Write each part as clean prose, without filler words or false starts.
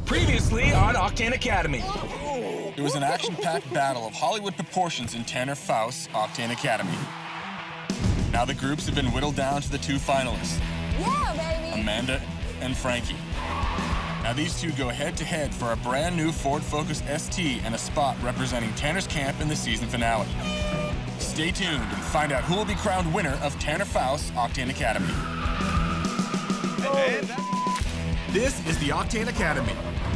Previously on Octane Academy. It was an action-packed battle of Hollywood proportions in Tanner Foust's Octane Academy. Now the groups have been whittled down to the two finalists. Yeah, baby! Amanda and Frankie. Now these two go head-to-head for a brand new Ford Focus ST and a spot representing Tanner's camp in the season finale. Stay tuned and find out who will be crowned winner of Tanner Foust's Octane Academy. This is the Octane Academy.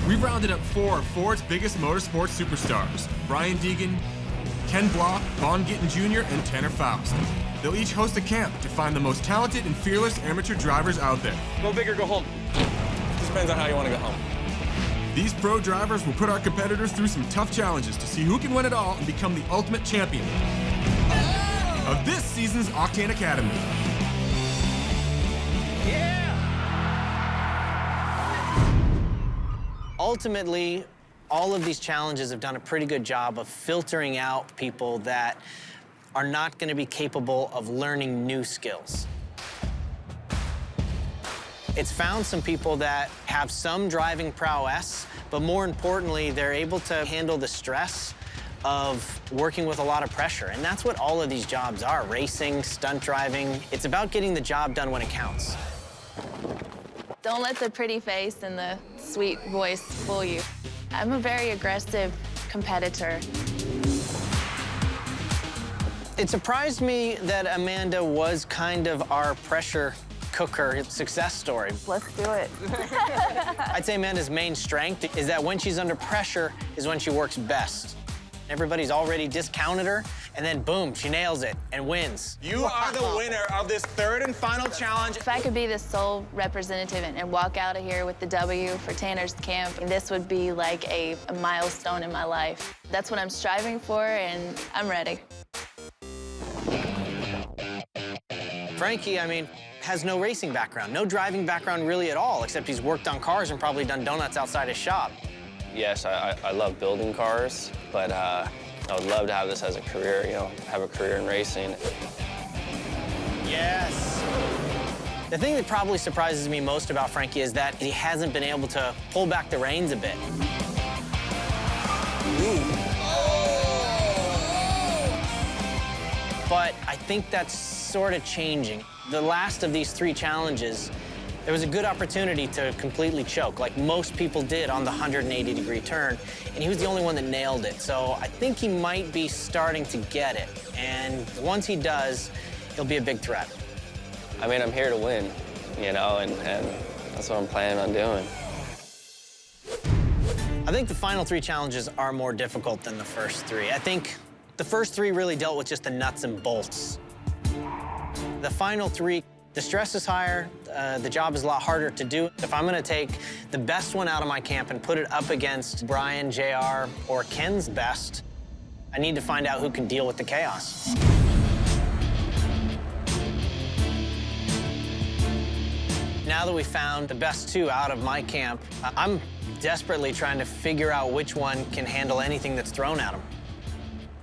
We've rounded up 4 of Ford's biggest motorsports superstars: Brian Deegan, Ken Block, Vaughn Gittin Jr., and Tanner Foust. They'll each host a camp to find the most talented and fearless amateur drivers out there. Go big or go home. Just depends on how you want to go home. These pro drivers will put our competitors through some tough challenges to see who can win it all and become the ultimate champion of this season's Octane Academy. Ultimately, all of these challenges have done a pretty good job of filtering out people that are not going to be capable of learning new skills. It's found some people that have some driving prowess, but more importantly, they're able to handle the stress of working with a lot of pressure. And that's what all of these jobs are: racing, stunt driving. It's about getting the job done when it counts. Don't let the pretty face and the sweet voice fool you. I'm a very aggressive competitor. It surprised me that Amanda was kind of our pressure cooker success story. Let's do it. I'd say Amanda's main strength is that when she's under pressure is when she works best. Everybody's already discounted her, and then boom, she nails it and wins. You are the winner of this third and final challenge. If I could be the sole representative and walk out of here with the W for Tanner's camp, this would be like a milestone in my life. That's what I'm striving for, and I'm ready. Frankie, I mean, has no racing background, no driving background really at all, except he's worked on cars and probably done donuts outside his shop. Yes, I love building cars, but I would love to have this as a career, you know, have a career in racing. Yes. The thing that probably surprises me most about Frankie is that he hasn't been able to pull back the reins a bit. But I think that's sort of changing. The last of these 3 challenges, there was a good opportunity to completely choke, like most people did on the 180-degree turn, and he was the only one that nailed it. So I think he might be starting to get it, and once he does, he'll be a big threat. I mean, I'm here to win, you know, and that's what I'm planning on doing. I think the final 3 challenges are more difficult than the first 3. I think the first 3 really dealt with just the nuts and bolts. The final 3, the stress is higher, the job is a lot harder to do. If I'm gonna take the best one out of my camp and put it up against Brian, JR, or Ken's best, I need to find out who can deal with the chaos. Now that we found the best 2 out of my camp, I'm desperately trying to figure out which one can handle anything that's thrown at him.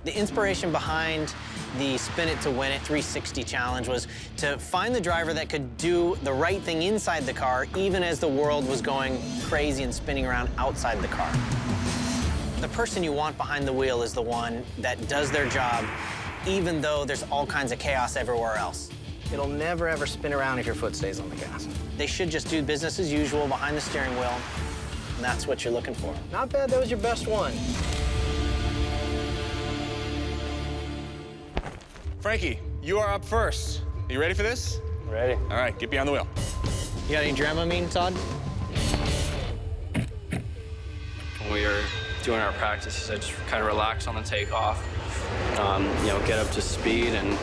The inspiration behind the Spin It to Win It 360 challenge was to find the driver that could do the right thing inside the car, even as the world was going crazy and spinning around outside the car. The person you want behind the wheel is the one that does their job, even though there's all kinds of chaos everywhere else. It'll never, ever spin around if your foot stays on the gas. They should just do business as usual behind the steering wheel, and that's what you're looking for. Not bad, that was your best one. Frankie, you are up first. Are you ready for this? Ready? All right, get behind the wheel. You got any Dramamine, Todd? When we were doing our practices, I just kind of relax on the takeoff, you know, get up to speed, and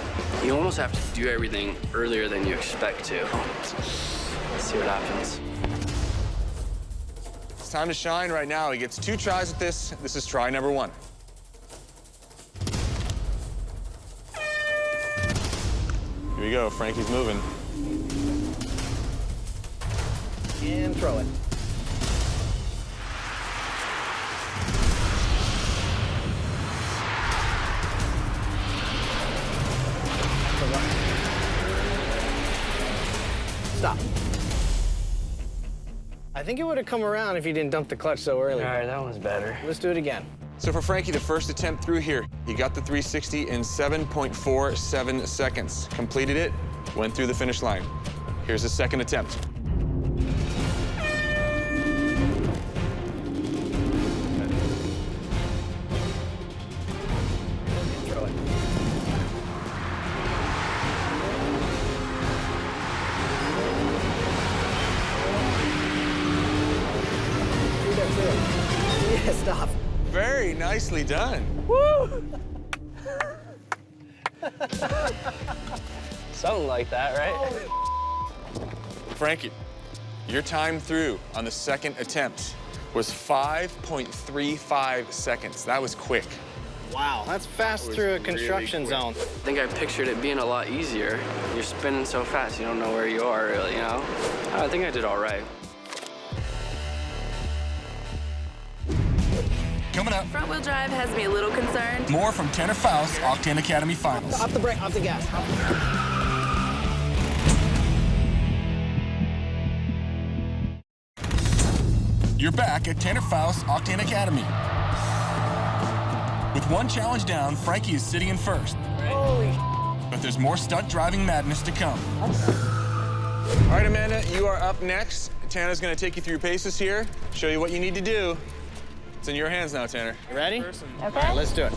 you almost have to do everything earlier than you expect to. Let's see what happens. It's time to shine right now. He gets 2 tries at this. This is try number 1. Here we go, Frankie's moving. And throw it. stop. I think it would have come around if you didn't dump the clutch so early. All right, that one's better. Let's do it again. So for Frankie, the first attempt through here, he got the 360 in 7.47 seconds. Completed it, went through the finish line. Here's his second attempt. Yeah, stop. Very nicely done. Woo! Something like that, right? Frankie, your time through on the second attempt was 5.35 seconds. That was quick. Wow, that's fast was through a really construction quick. zone. I think I pictured it being a lot easier. You're spinning so fast, you don't know where you are, really, you know? I think I did all right. Coming up, Front wheel drive has me a little concerned. more from Tanner Foust, Octane Academy Finals. Off the brake, off the gas. You're back at Tanner Foust, Octane Academy. With one challenge down, Frankie is sitting in first. Holy But there's more stunt driving madness to come. All right, Amanda, you are up next. Tanner's gonna take you through paces here, show you what you need to do. It's in your hands now, Tanner. You ready? Okay. All right, let's do it.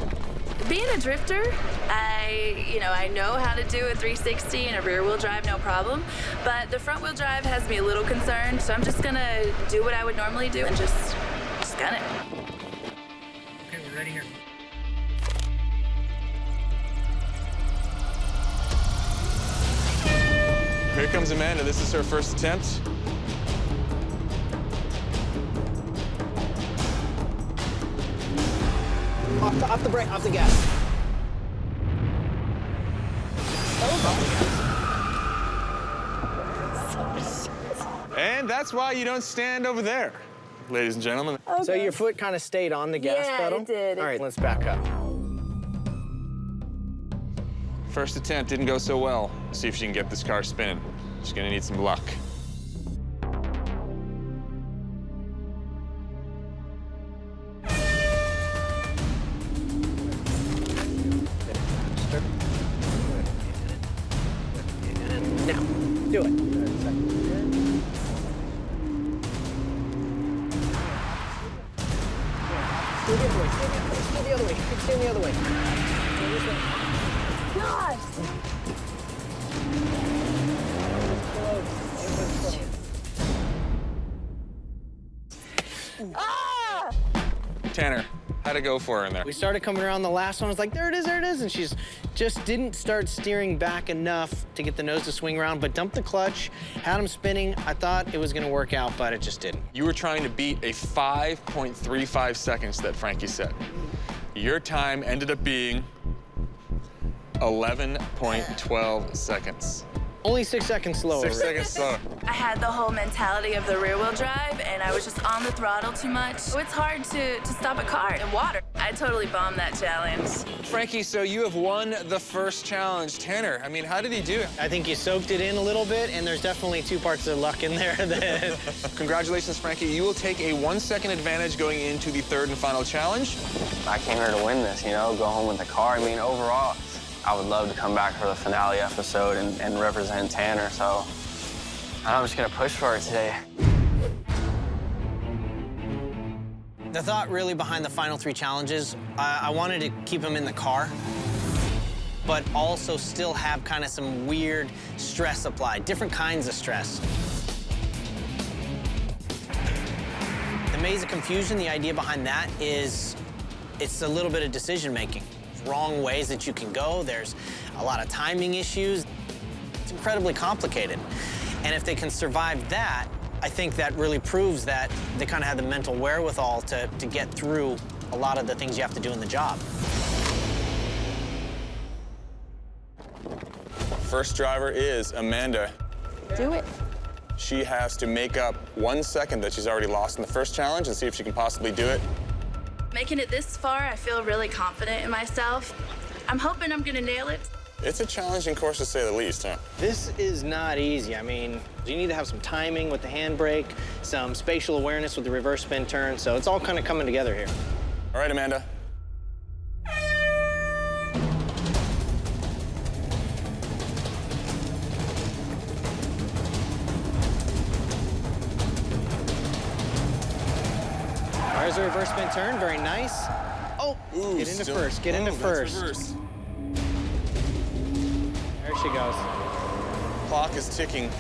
Being a drifter, I know how to do a 360 and a rear wheel drive, no problem. But the front wheel drive has me a little concerned, so I'm just gonna do what I would normally do and just gun it. Okay, we're ready here. Here comes Amanda. This is her first attempt. Off the brake, off the gas. And that's why you don't stand over there, ladies and gentlemen. So your foot kind of stayed on the gas Yeah, pedal? it did. All right, let's back up. First attempt didn't go so well. Let's see if she can get this car spinning. She's gonna need some luck. Now, do it. Go the other way, go the other way, go the other way. Go this way. Gosh! Ah! Tanner, how'd it go for her in there? We started coming around the last one. I was like, there it is, and she's just didn't start steering back enough to get the nose to swing around, but dumped the clutch, had him spinning. I thought it was gonna work out, but it just didn't. You were trying to beat a 5.35 seconds that Frankie set. Your time ended up being 11.12 seconds. Only 6 seconds slower. 6 seconds slower. I had the whole mentality of the rear wheel drive, and I was just on the throttle too much. So it's hard to stop a car in water. I totally bombed that challenge. Frankie, so you have won the first challenge. Tanner, I mean, how did he do? I think you soaked it in a little bit, and there's definitely 2 parts of luck in there. That Congratulations, Frankie. You will take a 1 second advantage going into the third and final challenge. I came here to win this, you know, go home with the car. I mean, overall, I would love to come back for the finale episode and represent Tanner, so I'm just gonna push for it today. The thought really behind the final 3 challenges, I wanted to keep them in the car, but also still have kind of some weird stress applied, different kinds of stress. The maze of confusion, the idea behind that is it's a little bit of decision making. Wrong ways that you can go. There's a lot of timing issues. It's incredibly complicated. And if they can survive that, I think that really proves that they kind of have the mental wherewithal to get through a lot of the things you have to do in the job. First driver is Amanda. Do it. She has to make up 1 second that she's already lost in the first challenge and see if she can possibly do it. Making it this far, I feel really confident in myself. I'm hoping I'm gonna nail it. It's a challenging course to say the least, huh? This is not easy. I mean, you need to have some timing with the handbrake, some spatial awareness with the reverse spin turn, so it's all kind of coming together here. All right, Amanda. There's a reverse spin turn, very nice. Oh, Ooh, get into first, get into that's first. reverse. There she goes. Clock is ticking.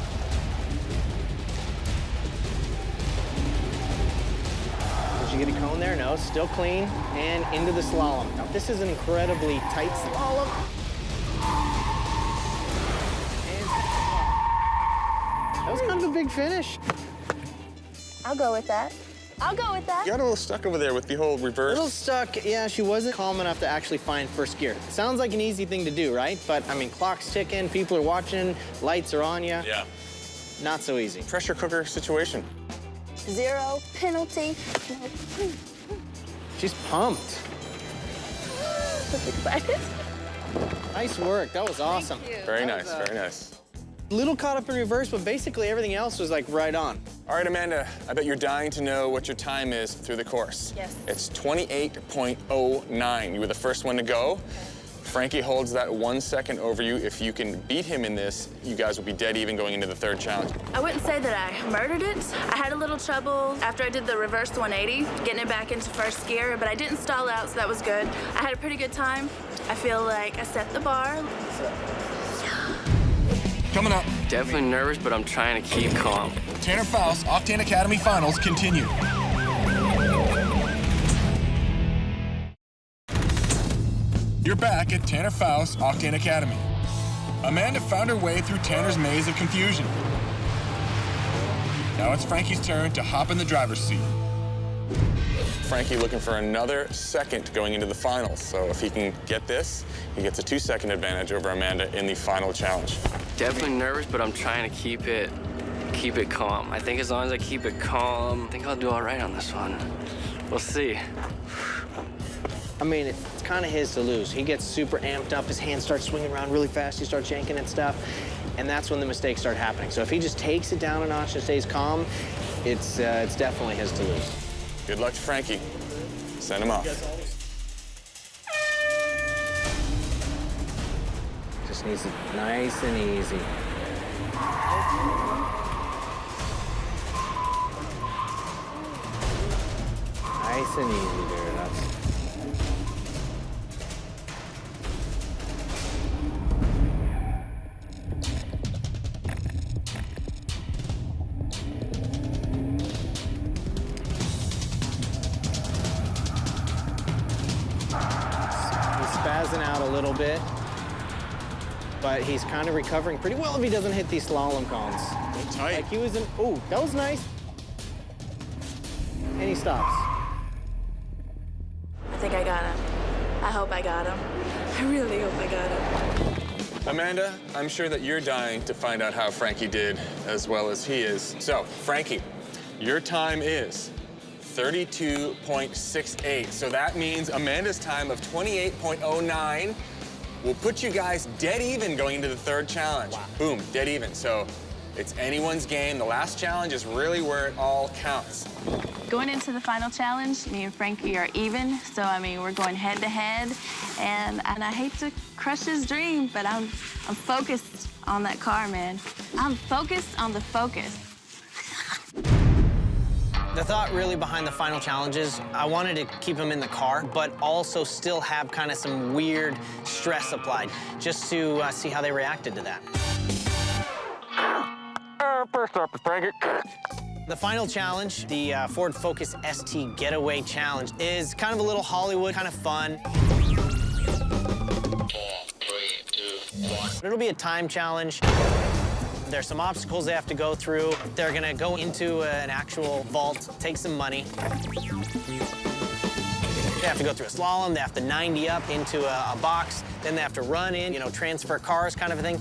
Did you get a cone there? No, still clean. And into the slalom. Now, this is an incredibly tight slalom. And that was kind of a big finish. I'll go with that. I'll go with that. You got a little stuck over there with the whole A reverse. little stuck. Yeah, she wasn't calm enough to actually find first gear. Sounds like an easy thing to do, right? But, I mean, clock's ticking, people are watching, lights are on you. Yeah. Not so easy. Pressure cooker situation. 0 penalty. She's pumped. I'm excited. Nice work. That was awesome. Very nice, very nice. Little caught up in reverse, but basically everything else was like right on. All right, Amanda, I bet you're dying to know what your time is through the course. Yes. It's 28.09. You were the first one to go. Frankie holds that 1 second over you. If you can beat him in this, you guys will be dead even going into the third challenge. I wouldn't say that I murdered it. I had a little trouble after I did the reverse 180, getting it back into first gear, but I didn't stall out, so that was good. I had a pretty good time. I feel like I set the bar. Coming up, Definitely nervous, but I'm trying to keep calm. Tanner Foust Octane Academy Finals continue. You're back at Tanner Foust Octane Academy. Amanda found her way through Tanner's maze of confusion. Now it's Frankie's turn to hop in the driver's seat. Frankie looking for another second going into the finals. So if he can get this, he gets a 2-second advantage over Amanda in the final challenge. Definitely nervous, but I'm trying to keep it calm. I think as long as I keep it calm, I think I'll do all right on this one. We'll see. I mean, it's kind of his to lose. He gets super amped up, his hands start swinging around really fast, he starts yanking and stuff, and that's when the mistakes start happening. So if he just takes it down a notch and stays calm, it's definitely his to lose. Good luck to Frankie. Send him off. Just needs it nice and easy. Nice and easy, dude. That's... He's spazzing out a little bit, but he's kind of recovering pretty well if he doesn't hit these slalom cones. Tight. Like he was in, oh, that was nice. And he stops. I think I got him. I hope I got him. I really hope I got him. Amanda, I'm sure that you're dying to find out how Frankie did as well as he is. So, Frankie, your time is 32.68. So that means Amanda's time of 28.09 will put you guys dead even going into the third challenge. Wow. Boom, dead even. So it's anyone's game. The last challenge is really where it all counts. Going into the final challenge, me and Frankie are even, so I mean, we're going head to head, and I hate to crush his dream, but I'm focused on that car, man. I'm focused on the focus. The thought really behind the final challenges, I wanted to keep him in the car, but also still have kind of some weird stress applied, just to see how they reacted to that. First up, Frankie. The final challenge, the Ford Focus ST Getaway Challenge, is kind of a little Hollywood, kind of fun. 4, 3, 2, 1. It'll be a time challenge. There's some obstacles they have to go through. They're gonna go into an actual vault, take some money. They have to go through a slalom, they have to 90 up into a box, then they have to run in, you know, transfer cars kind of a thing.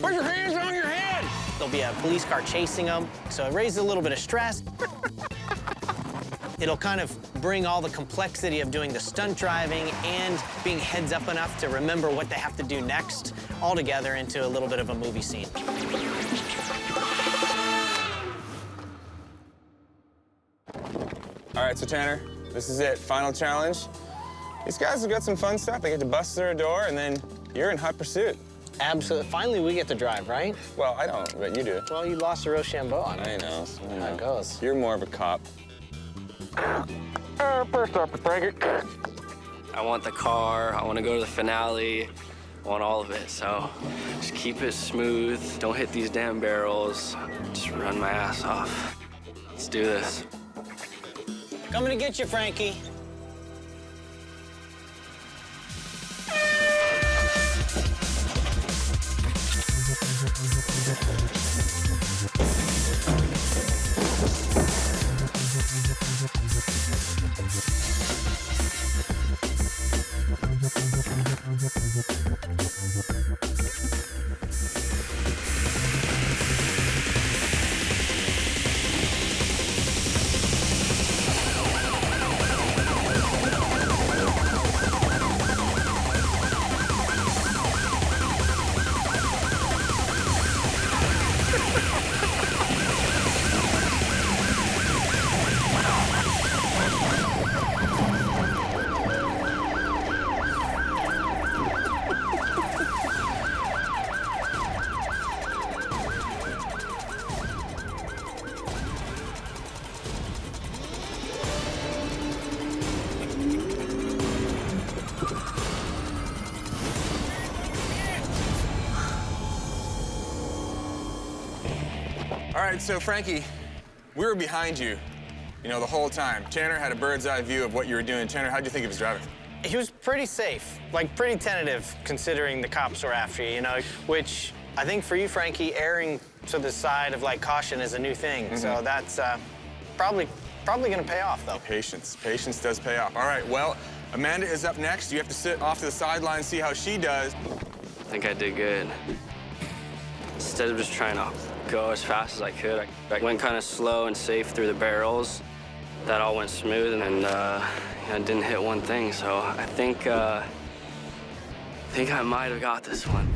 Put your hands on your head! There'll be a police car chasing them, so it raises a little bit of stress. It'll kind of bring all the complexity of doing the stunt driving and being heads up enough to remember what they have to do next all together into a little bit of a movie scene. All right, so Tanner, this is it, final challenge. These guys have got some fun stuff. They get to bust through a door, and then you're in hot pursuit. Absolutely. Finally, we get to drive, right? Well, I don't, but you do. Well, you lost to Rochambeau on I it. know. That's how it goes. You're more of a cop. First off, break it. I want the car, I want to go to the finale, I want all of it. So just keep it smooth, don't hit these damn barrels, just run my ass off. Let's do this. Coming to get you, Frankie. All right, so Frankie, we were behind you, the whole time. Tanner had a bird's eye view of what you were doing. Tanner, how'd you think of his driving? He was pretty safe, like pretty tentative, considering the cops were after you, which I think for you, Frankie, erring to the side of like caution is a new thing. So that's probably gonna pay off, though. Patience does pay off. All right, well, Amanda is up next. You have to sit off to the sideline and see how she does. I think I did good. Instead of just trying to go as fast as I could, I went kind of slow and safe through the barrels. That all went smooth, and I didn't hit one thing, so I think I might have got this one.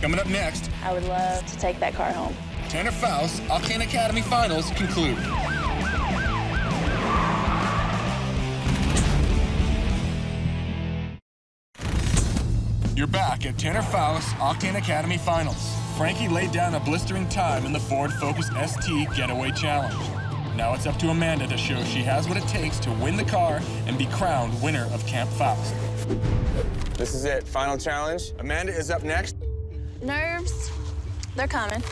Coming up next, I would love to take that car home. Tanner Foust, Octane Academy finals conclude. You're back at Tanner Foust Octane Academy finals. Frankie laid down a blistering time in the Ford Focus ST Getaway Challenge. Now it's up to Amanda to show she has what it takes to win the car and be crowned winner of Camp Foust. This is it, final challenge. Amanda is up next. Nerves, they're coming.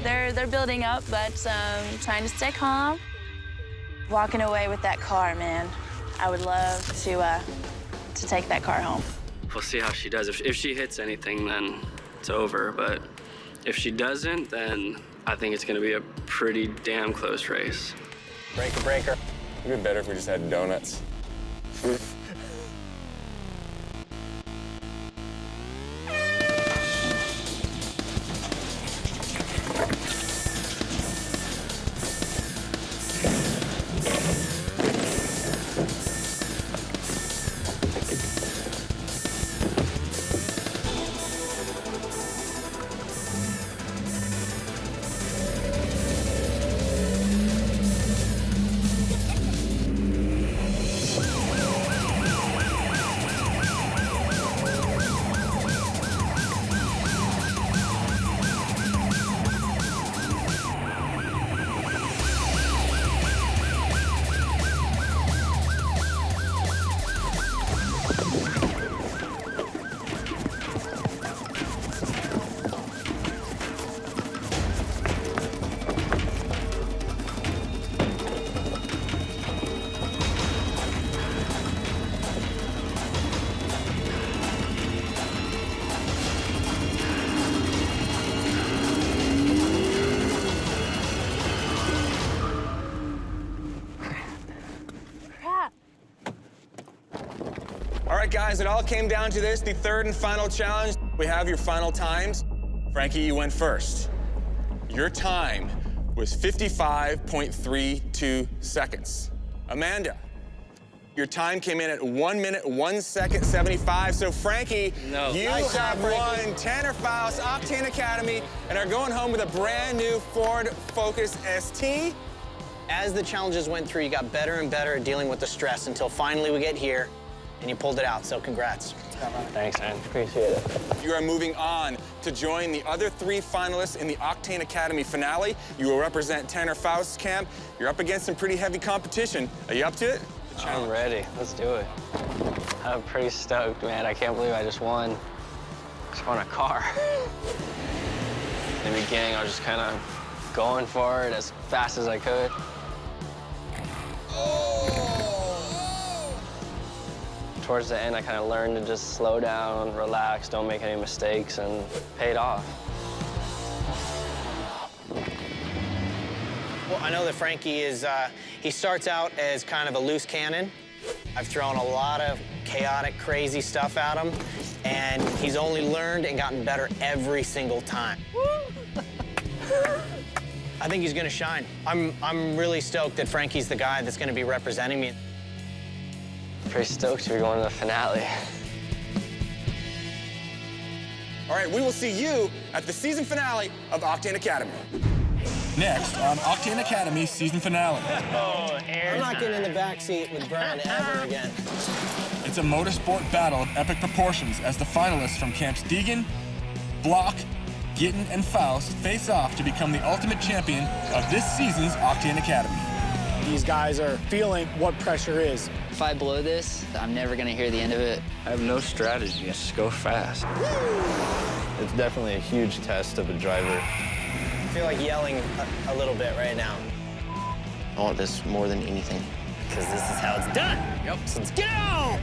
they're building up, but trying to stay calm. Walking away with that car, man. I would love to take that car home. We'll see how she does. If she hits anything, then it's over, but if she doesn't, then I think it's gonna be a pretty damn close race. Breaker, breaker. It'd be better if we just had donuts. All right, guys, it all came down to this, the third and final challenge. We have your final times. Frankie, you went first. Your time was 55.32 seconds. Amanda, Your time came in at 1 minute, 1 second, 75. So, Frankie, No. you Nice job, have Frankie. won Tanner Foust, Octane Academy, and are going home with a brand new Ford Focus ST. As the challenges went through, you got better and better at dealing with the stress until finally we get here and you pulled it out, so congrats. Thanks, man. Appreciate it. You are moving on to join the other 3 finalists in the Octane Academy finale. You will represent Tanner Faust's camp. You're up against some pretty heavy competition. Are you up to it? I'm ready. Let's do it. I'm pretty stoked, man. I can't believe I just won. Just won a car. In the beginning, I was just kind of going for it as fast as I could. Towards the end, I kind of learned to just slow down, relax, don't make any mistakes, and paid off. Well, I know that Frankie is, he starts out as kind of a loose cannon. I've thrown a lot of chaotic, crazy stuff at him, and he's only learned and gotten better every single time. I think he's gonna shine. I'm really stoked that Frankie's the guy that's gonna be representing me. Pretty stoked to be going to the finale. All right, we will see you at the season finale of Octane Academy. Next on Octane Academy season finale. I'm not getting in the back seat with Brian ever again. It's a motorsport battle of epic proportions as the finalists from Camps Deegan, Block, Gittin, and Foust face off to become the ultimate champion of this season's Octane Academy. These guys are feeling what pressure is. If I blow this, I'm never gonna hear the end of it. I have no strategy, just go fast. It's definitely a huge test of a driver. I feel like yelling a little bit right now. I want this more than anything. Because this is how it's done. Yep. So let's get on!